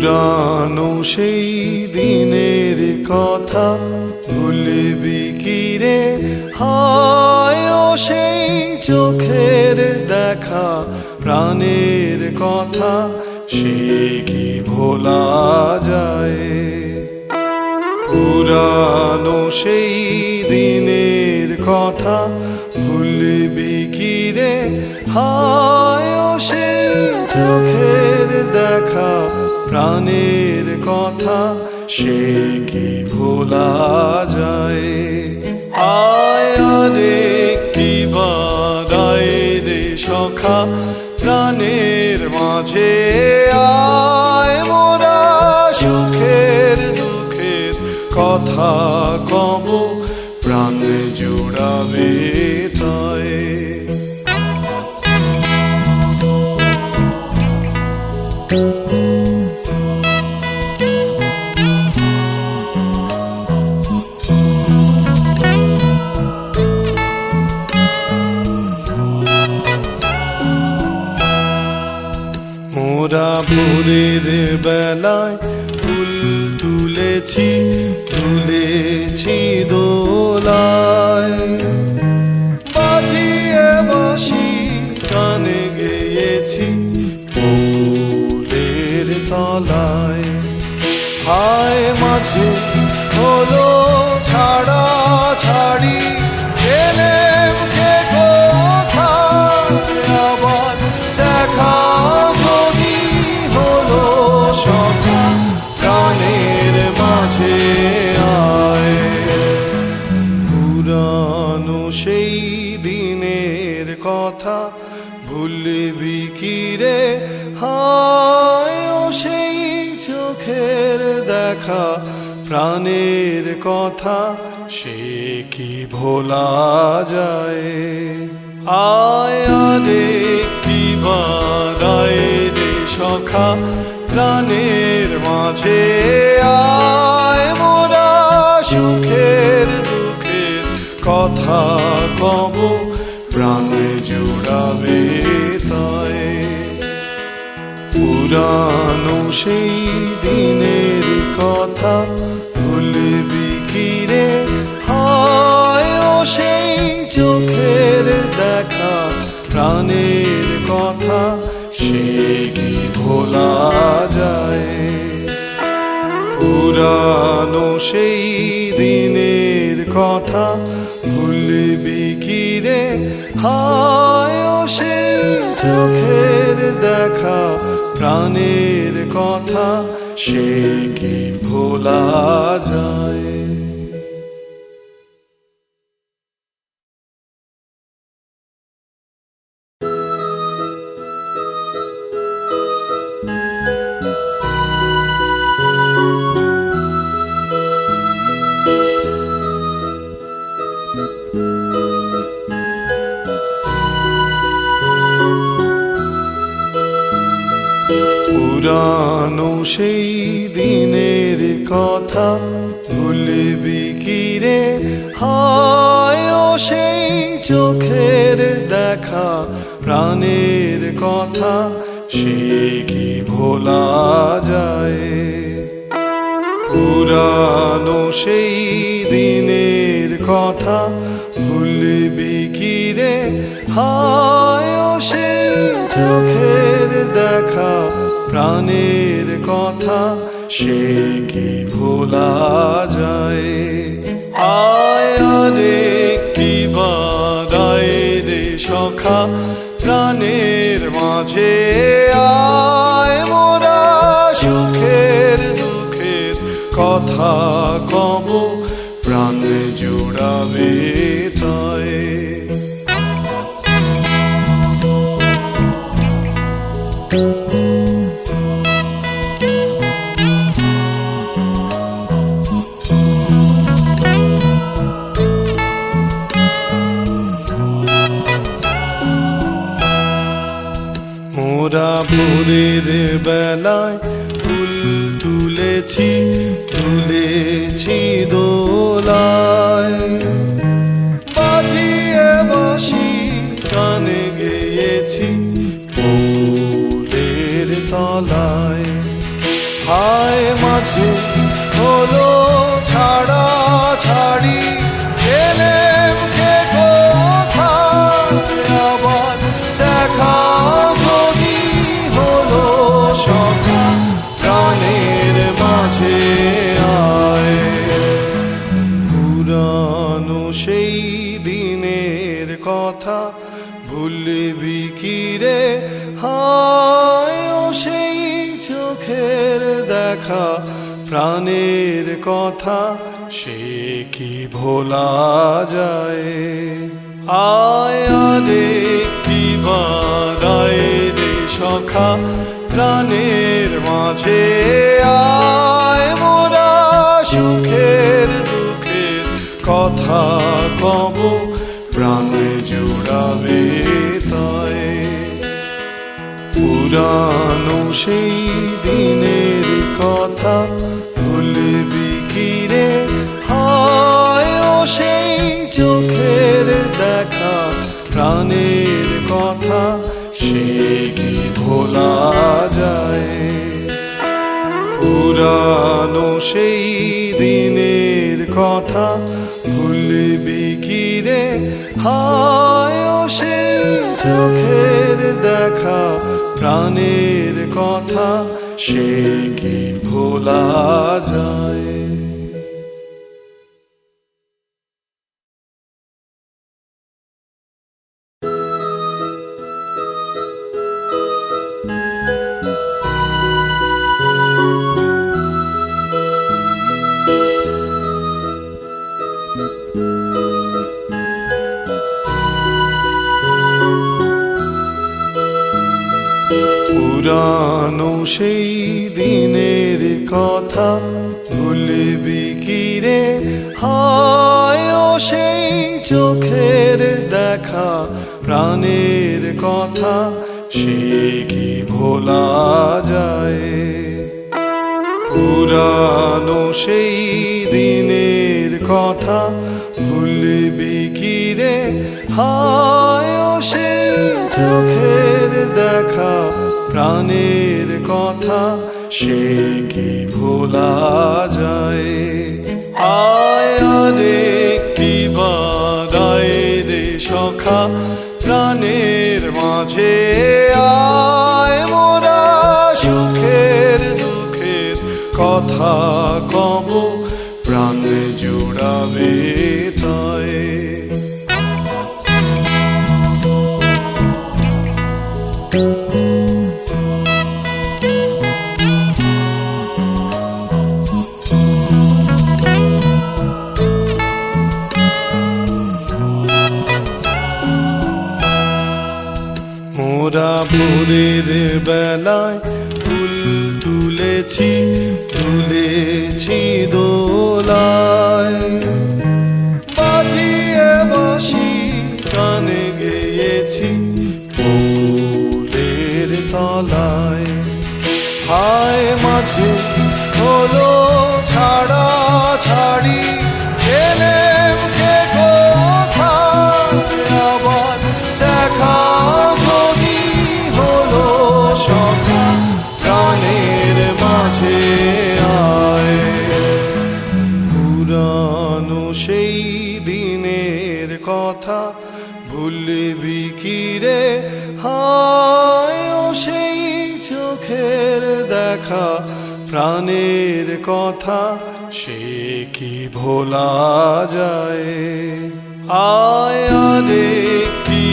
পুরানো সেই দিনের কথা ভুলবি কি রে? হায় ও সেই চোখের দেখা, প্রাণের কথা সে কি ভোলা যায়? পুরানো সেই দিনের কথা ভুলবি কি রে? হায় ও সেই চোখের দেখা, প্রাণের কথা সে কি ভোলা যায়? আয় আরে কি বাদায় রে সখা, প্রাণের মাঝে আয় মোরা সুখের দুঃখের কথা কব, প্রাণ জুড়াবে তাই। মোরা ভোরের বেলায় ফুল তুলেছি তুলেছি দোলায়, বাজিয়ে বাঁশি গানে গেয়েছি ফুলের তলায়। হায় মাঝে হলো ছাড়া ছাড়ি, এলেম কে কোথায় আবার দেখা যদি হলো সখা, প্রাণের মাঝে আয়। পুরানো সেই দিনের কথা ভুলবি কি রে? হায় ও সেই চোখের দেখা, প্রাণের কথা সে কি ভোলা যায়? আয় আরে কি বাদায় রে সখা, প্রাণের মাঝে আয় মোরা সুখের দুঃখের কথা কব, প্রাণ জুড়াবে তাই। পুরানো সেই দিনের কথা ভুলবি কি রে? হায় ও সেই চোখের দেখা, প্রাণের কথা সে কি ভোলা যায়? পুরানো সেই দিনের কথা ভুলবি কি রে? হায় ও সেই চোখের দেখা, প্রাণের কথা সে কি ভোলা যায়? পুরানো সেই দিনের কথা ভুলবি কি রে? হায় ও সেই চোখের দেখা, প্রাণের কথা সে কি ভোলা যায়? পুরানো সেই দিনের কথা ভুলবি কি রে? হায় ও সেই চোখের দেখা, প্রাণের কথা সে কি ভোলা যায়? আয় আরে কি বাদায় রে সখা, প্রাণের মাঝে আয় মোরা সুখের দুঃখের কথা কব, প্রাণ জুড়াবে তাই। মোরা ভোরের বেলায় ফুল তুলেছি তুলেছি দোলায়, বাজিয়ে বাঁশি গানে গেয়েছি ফুলের তলায়। ভুলবি কি রে হায় ও সেই চোখের দেখা প্রাণের কথা সে কি ভোলা যায় আয় আরে কি বাদায় রে সখা প্রাণের মাঝে আয় মোরা সুখের দুঃখের কথা কব প্রাণ জুড়াবে তাই পুরানো সেই দিনের কথা ভুলবি কি রে হায় ও সেই চোখের দেখা প্রাণের কথা সে কি ভোলা যায় পুরানো সেই দিনের কথা ভুলবি কি রে হায় ও সেই চোখের দেখা প্রাণের কথা সে কি ভোলা যায় পুরানো সেই দিনের কথা ভুলবি কি রে হায় ও সেই চোখের দেখা প্রাণের কথা সে কি ভোলা যায় পুরানো সেই দিনের কথা ভুলবি কি রে হায় ও সেই চোখের দেখা প্রাণের কথা সে কি ভোলা যায় আয় আরে কি বাদায় রে সখা প্রাণের মাঝে আয় মোরা সুখের দুঃখের কথা কব প্রাণ জুড়াবে তাই মোরা ভোরের বেলায় ফুল তুলেছি দোলায় বাজিয়ে বাঁশি গানে গেয়েছি ফুলের তলায় হায় মাঝে হলো ছাড়া ছাড়ি এলেম কে কোথায় আবার দেখা যদি হলো সখা প্রাণের মাঝে আয় পুরানো সেই দিনের কথা ভুলবি কি রে হায় ও সেই চোখের দেখা প্রাণের কথা সে কি ভোলা যায় আয় আরে কি